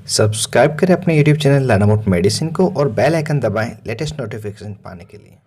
Subscribe करें अपने YouTube channel learn about medicine को और बेल आइकन दबाएं लेटेस्ट नोटिफिकेशन पाने के लिए।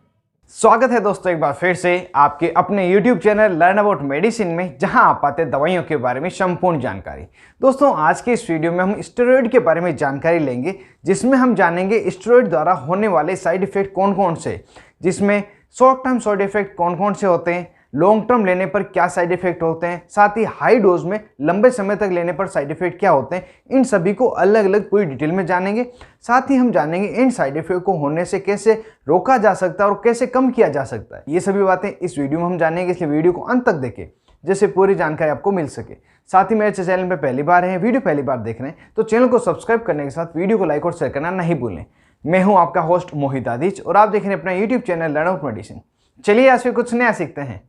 स्वागत है दोस्तों एक बार फिर से आपके अपने YouTube channel learn about medicine में, जहां आप पाते हैं दवाइयों के बारे में संपूर्ण जानकारी। दोस्तों आज के इस वीडियो में हम स्टेरॉइड के बारे में जानकारी लेंगे, जिसमें हम जानेंगे स्टेरॉइड द्वारा होने वाले साइड इफेक्ट कौन कौन से, जिसमें शॉर्ट टर्म साइड इफेक्ट कौन कौन से होते हैं, लॉन्ग टर्म लेने पर क्या साइड इफेक्ट होते हैं, साथ ही हाई डोज में लंबे समय तक लेने पर साइड इफेक्ट क्या होते हैं। इन सभी को अलग अलग पूरी डिटेल में जानेंगे। साथ ही हम जानेंगे इन साइड इफेक्ट को होने से कैसे रोका जा सकता है और कैसे कम किया जा सकता है। ये सभी बातें इस वीडियो में हम जानेंगे, इसलिए वीडियो को अंत तक देखें जिससे पूरी जानकारी आपको मिल सके। साथ ही मेरे चैनल पर पहली बार है, वीडियो पहली बार देख रहे हैं तो चैनल को सब्सक्राइब करने के साथ वीडियो को लाइक और शेयर करना नहीं भूलें। मैं हूं आपका होस्ट मोहित आदिज और आप देख रहे हैं अपना YouTube channel learn about medicine. चलिए आज फिर कुछ नया सीखते हैं।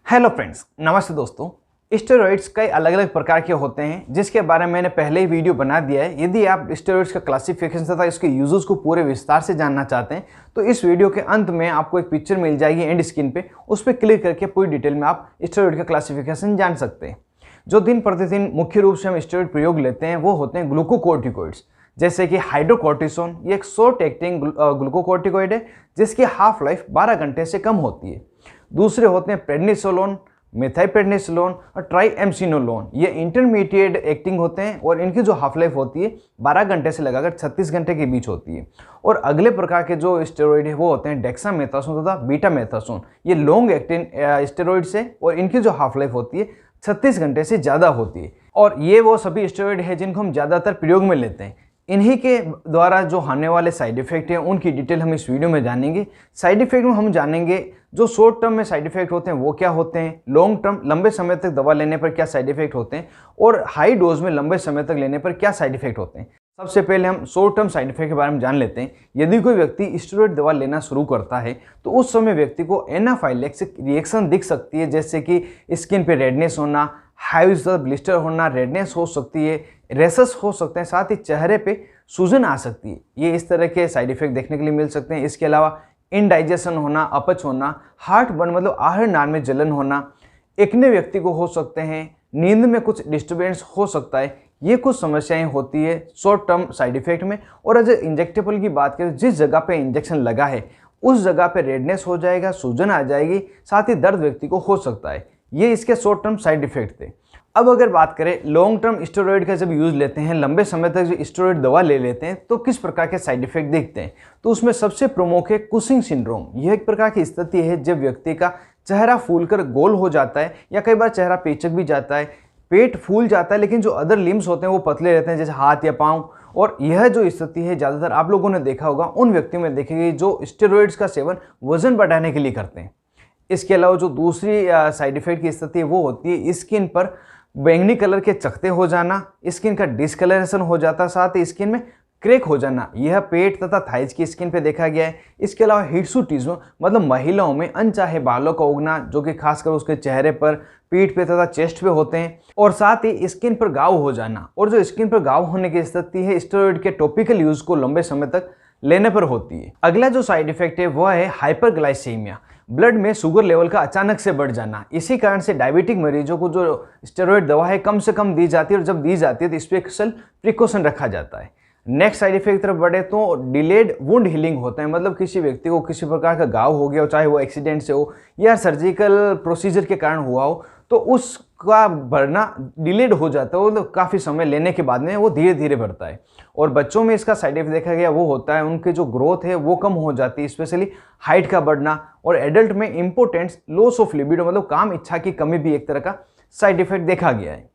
हेलो फ्रेंड्स, नमस्ते दोस्तों। स्टेरॉइड्स कई अलग अलग प्रकार के होते हैं, जिसके बारे में मैंने पहले ही वीडियो बना दिया है। यदि आप स्टेरॉइड्स का क्लासिफिकेशन तथा इसके यूजेस को पूरे विस्तार से जानना चाहते हैं तो इस वीडियो के अंत में आपको एक पिक्चर मिल जाएगी एंड स्क्रीन पे, उस पर क्लिक करके पूरी डिटेल में आप स्टेरॉइड का क्लासिफिकेशन जान सकते हैं। जो दिन प्रतिदिन मुख्य रूप से हम स्टेरॉइड प्रयोग लेते हैं वो होते हैं ग्लूकोकोर्टिकोइड्स, जैसे कि हाइड्रोकोर्टिसोन। ये एक शॉर्ट एक्टिंग ग्लूकोकोर्टिकोइड है जिसकी हाफ लाइफ 12 घंटे से कम होती है। दूसरे होते हैं प्रेडनिसोलोन, मेथाइप्रेडनिसोलोन और ट्राइएमसिनोलोन। ये इंटरमीडिएट एक्टिंग होते हैं और इनकी जो हाफ लाइफ होती है 12 घंटे से लगाकर 36 घंटे के बीच होती है। और अगले प्रकार के जो स्टेरॉइड है वो होते हैं डेक्सामेथासोन तथा बीटामेथासोन। ये लॉन्ग एक्टिंग स्टेरॉइड्स है और इनकी जो हाफ लाइफ होती है 36 घंटे से ज़्यादा होती है। और ये वो सभी स्टेरॉइड है जिनको हम ज़्यादातर प्रयोग में लेते हैं। इन्हीं के द्वारा जो होने वाले साइड इफेक्ट हैं उनकी डिटेल हम इस वीडियो में जानेंगे। साइड इफेक्ट में हम जानेंगे जो शॉर्ट टर्म में साइड इफेक्ट होते हैं वो क्या होते हैं, लॉन्ग टर्म लंबे समय तक दवा लेने पर क्या साइड इफेक्ट होते हैं, और हाई डोज में लंबे समय तक लेने पर क्या साइड इफेक्ट होते हैं। सबसे पहले हम शॉर्ट टर्म साइड इफेक्ट के बारे में जान लेते हैं। यदि कोई व्यक्ति स्टेरॉइड दवा लेना शुरू करता है तो उस समय व्यक्ति को एनाफाइलैक्सिक रिएक्शन दिख सकती है, जैसे कि स्किन पे रेडनेस होना, हाई ब्लिस्टर होना, रेडनेस हो सकती है, रेसेस हो सकते हैं, साथ ही चेहरे पे सूजन आ सकती है। ये इस तरह के साइड इफेक्ट देखने के लिए मिल सकते हैं। इसके अलावा इनडाइजेशन होना, अपच होना, हार्ट बर्न मतलब आहर नाल में जलन होना, एक्ने व्यक्ति को हो सकते हैं, नींद में कुछ डिस्टर्बेंस हो सकता है। ये कुछ समस्याएं होती है शॉर्ट टर्म साइड इफेक्ट में। और अगर इंजेक्टेबल की बात करें, जिस जगह पे इंजेक्शन लगा है उस जगह पे रेडनेस हो जाएगा, सूजन आ जाएगी, साथ ही दर्द व्यक्ति को हो सकता है। ये इसके शॉर्ट टर्म साइड इफेक्ट थे। अब अगर बात करें लॉन्ग टर्म स्टेरॉइड का जब यूज़ लेते हैं, लंबे समय तक जो स्टेरॉइड दवा ले लेते हैं तो किस प्रकार के साइड इफेक्ट दिखते हैं, तो उसमें सबसे प्रमुख है कुशिंग सिंड्रोम। यह एक प्रकार की स्थिति है जब व्यक्ति का चेहरा फूलकर गोल हो जाता है या कई बार चेहरा पेचक भी जाता है, पेट फूल जाता है, लेकिन जो अदर लिम्स होते हैं वो पतले रहते हैं, जैसे हाथ या पाँव। और यह जो स्थिति है ज़्यादातर आप लोगों ने देखा होगा उन व्यक्तियों में देखेगी जो स्टेरॉइड्स का सेवन वजन बढ़ाने के लिए करते हैं। इसके अलावा जो दूसरी साइड इफेक्ट की स्थिति है वो होती है स्किन पर बैंगनी कलर के चकते हो जाना, स्किन का डिस्कलरेशन हो जाता, साथ ही स्किन में क्रैक हो जाना। यह पेट तथा थाइज की स्किन पे देखा गया है। इसके अलावा हिरसुटिज्म मतलब महिलाओं में अनचाहे बालों का उगना, जो कि खासकर उसके चेहरे पर, पीठ पे तथा चेस्ट पे होते हैं, और साथ ही स्किन पर घाव हो जाना। और जो स्किन पर घाव होने की स्थिति है स्टेरॉइड के टॉपिकल यूज को लंबे समय तक लेने पर होती है। अगला जो साइड इफेक्ट है वह है हाइपरग्लाइसेमिया, ब्लड में शुगर लेवल का अचानक से बढ़ जाना। इसी कारण से डायबिटिक मरीजों को जो स्टेरॉइड दवा है कम से कम दी जाती है, और जब दी जाती है तो स्पेशल प्रिकॉशन रखा जाता है। नेक्स्ट साइड इफेक्ट तरफ बढ़े तो डिलेड वुंड हीलिंग होता है, मतलब किसी व्यक्ति को किसी प्रकार का घाव हो गया हो, चाहे वो एक्सीडेंट से हो या सर्जिकल प्रोसीजर के कारण हुआ हो, तो उसका बढ़ना डिलेड हो जाता है। वो काफ़ी समय लेने के बाद में वो धीरे धीरे बढ़ता है। और बच्चों में इसका साइड इफेक्ट देखा गया वो होता है उनके जो ग्रोथ है वो कम हो जाती है, स्पेशली हाइट का बढ़ना। और एडल्ट में इम्पोर्टेंस, लॉस ऑफ लिबिडो मतलब काम इच्छा की कमी भी एक तरह का साइड इफेक्ट देखा गया है।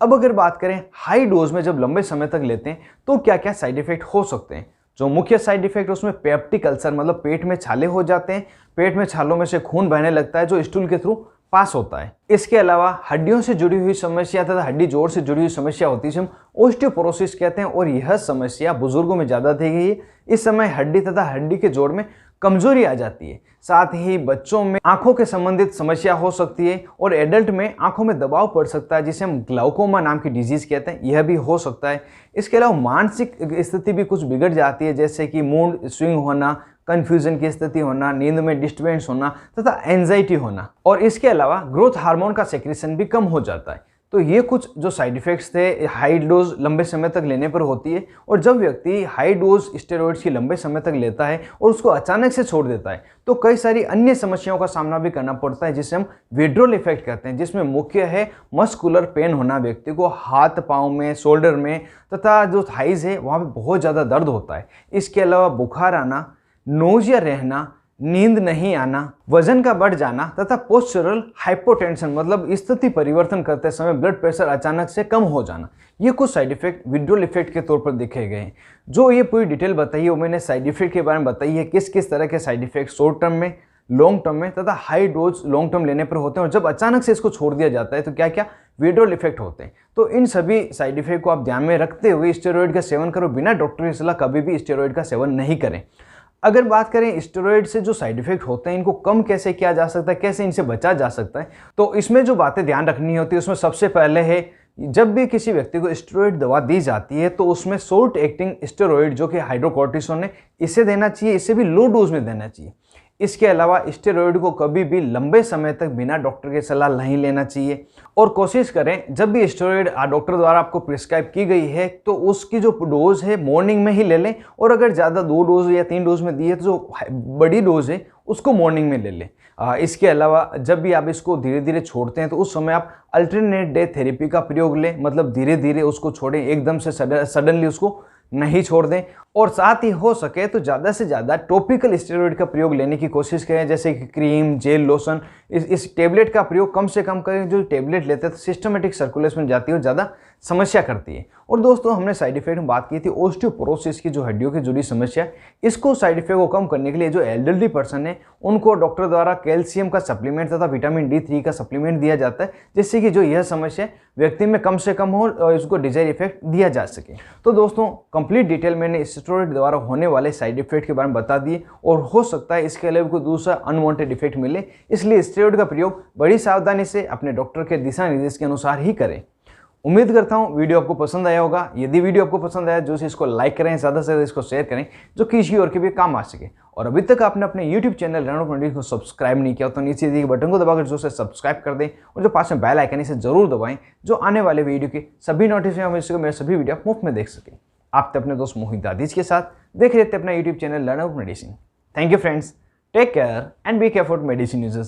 अब अगर बात करें हाई डोज में जब लंबे समय तक लेते हैं तो क्या क्या साइड इफेक्ट हो सकते हैं। जो मुख्य साइड इफेक्ट उसमें पेप्टिक अल्सर मतलब पेट में छाले हो जाते हैं, पेट में छालों में से खून बहने लगता है जो स्टूल के थ्रू पास होता है। इसके अलावा हड्डियों से जुड़ी हुई समस्या तथा हड्डी जोड़ से जुड़ी हुई समस्या होती है, जिसे हम ओस्टियोपोरोसिस कहते हैं, और यह समस्या बुजुर्गों में ज़्यादा देखी गई है। इस समय हड्डी तथा हड्डी के जोड़ में कमजोरी आ जाती है। साथ ही बच्चों में आंखों के संबंधित समस्या हो सकती है, और एडल्ट में आंखों में दबाव पड़ सकता है, जिसे हम ग्लाउकोमा नाम की डिजीज कहते हैं, यह भी हो सकता है। इसके अलावा मानसिक स्थिति भी कुछ बिगड़ जाती है, जैसे कि मूड स्विंग होना, कंफ्यूजन की स्थिति होना, नींद में डिस्टर्बेंस होना तथा एंजाइटी होना, और इसके अलावा ग्रोथ हार्मोन का सेक्रेशन भी कम हो जाता है। तो ये कुछ जो साइड इफेक्ट्स थे हाई डोज लंबे समय तक लेने पर होती है। और जब व्यक्ति हाई डोज स्टेरॉइड्स की लंबे समय तक लेता है और उसको अचानक से छोड़ देता है तो कई सारी अन्य समस्याओं का सामना भी करना पड़ता है, जिसे हम विड्रॉल इफेक्ट कहते हैं, जिसमें मुख्य है मस्कुलर पेन होना, व्यक्ति को हाथ पाँव में, शोल्डर में तथा जो थाइज है वहाँ पर बहुत ज़्यादा दर्द होता है। इसके अलावा बुखार आना, नोजिया रहना, नींद नहीं आना, वजन का बढ़ जाना तथा पोस्चरल हाइपोटेंशन मतलब स्थिति परिवर्तन करते समय ब्लड प्रेशर अचानक से कम हो जाना, ये कुछ साइड इफेक्ट विड्रॉल इफेक्ट के तौर पर देखे गए हैं। जो ये पूरी डिटेल बताई है वो मैंने साइड इफेक्ट के बारे में बताई है, किस किस तरह के साइड इफेक्ट शॉर्ट टर्म में, लॉन्ग टर्म में तथा हाई डोज लॉन्ग टर्म लेने पर होते हैं, और जब अचानक से इसको छोड़ दिया जाता है तो क्या क्या विड्रॉल इफेक्ट होते हैं। तो इन सभी साइड इफेक्ट को आप ध्यान में रखते हुए स्टेरॉइड का सेवन करो, बिना डॉक्टर की सलाह कभी भी स्टेरॉइड का सेवन नहीं करें। अगर बात करें स्टेरॉइड से जो साइड इफेक्ट होते हैं इनको कम कैसे किया जा सकता है, कैसे इनसे बचा जा सकता है, तो इसमें जो बातें ध्यान रखनी होती है उसमें सबसे पहले है, जब भी किसी व्यक्ति को स्टेरॉइड दवा दी जाती है तो उसमें शॉर्ट एक्टिंग स्टेरॉइड जो कि हाइड्रोकोर्टिसोन है इसे देना चाहिए, इसे भी लो डोज में देना चाहिए। इसके अलावा स्टेरॉइड को कभी भी लंबे समय तक बिना डॉक्टर की सलाह नहीं लेना चाहिए, और कोशिश करें जब भी स्टेरॉइड डॉक्टर द्वारा आपको प्रिस्क्राइब की गई है तो उसकी जो डोज है मॉर्निंग में ही ले लें, और अगर ज़्यादा 2 डोज या 3 डोज में दी है तो जो बड़ी डोज है उसको मॉर्निंग में ले लें। इसके अलावा जब भी आप इसको धीरे धीरे छोड़ते हैं तो उस समय आप अल्टरनेट डे थेरेपी का प्रयोग लें, मतलब धीरे धीरे उसको छोड़ें, एकदम से सडनली उसको नहीं छोड़ दें। और साथ ही हो सके तो ज़्यादा से ज़्यादा टॉपिकल स्टेरॉइड का प्रयोग लेने की कोशिश करें, जैसे कि क्रीम, जेल, लोशन। इस टेबलेट का प्रयोग कम से कम करें। जो टेबलेट लेते हैं तो सिस्टमेटिक सर्कुलेशन में जाती है और ज़्यादा समस्या करती है। और दोस्तों हमने साइड इफेक्ट में बात की थी ऑस्टियोपोरोसिस की, जो हड्डियों की जुड़ी समस्या, इसको साइड इफेक्ट को कम करने के लिए जो एल्डरली पर्सन है उनको डॉक्टर द्वारा कैल्शियम का सप्लीमेंट तथा विटामिन D3 का सप्लीमेंट दिया जाता है, जिससे कि जो यह समस्या व्यक्ति में कम से कम हो और इसको डिजायर इफेक्ट दिया जा सके। तो दोस्तों कंप्लीट डिटेल मैंने स्टेरॉइड द्वारा होने वाले साइड इफेक्ट के बारे में बता दिए, और हो सकता है इसके अलावा कोई दूसरा अनवांटेड इफेक्ट मिले, इसलिए स्टेरॉइड का प्रयोग बड़ी सावधानी से अपने डॉक्टर के दिशा निर्देश के अनुसार ही करें। उम्मीद करता हूं वीडियो आपको पसंद आया होगा। यदि वीडियो आपको पसंद आया जो इसको लाइक करें, ज़्यादा से ज़्यादा इसको शेयर करें, जो किसी और के भी काम आ सके। और अभी तक आपने अपने YouTube चैनल रणोक मेडिसिन को सब्सक्राइब नहीं किया तो नीचे दिए बटन को दबाकर जो से सब्सक्राइब कर दें, और जो पास में बेल आइकन इसे जरूर दबाएं, जो आने वाले वीडियो के सभी नोटिफिकेशन मेरे सभी वीडियो आप मुफ्त में देख सकें। आप अपने दोस्त मोहित दादीज के साथ देख रहे थे अपना YouTube channel learn out medicine. Thank you friends, take care and be careful medicine users.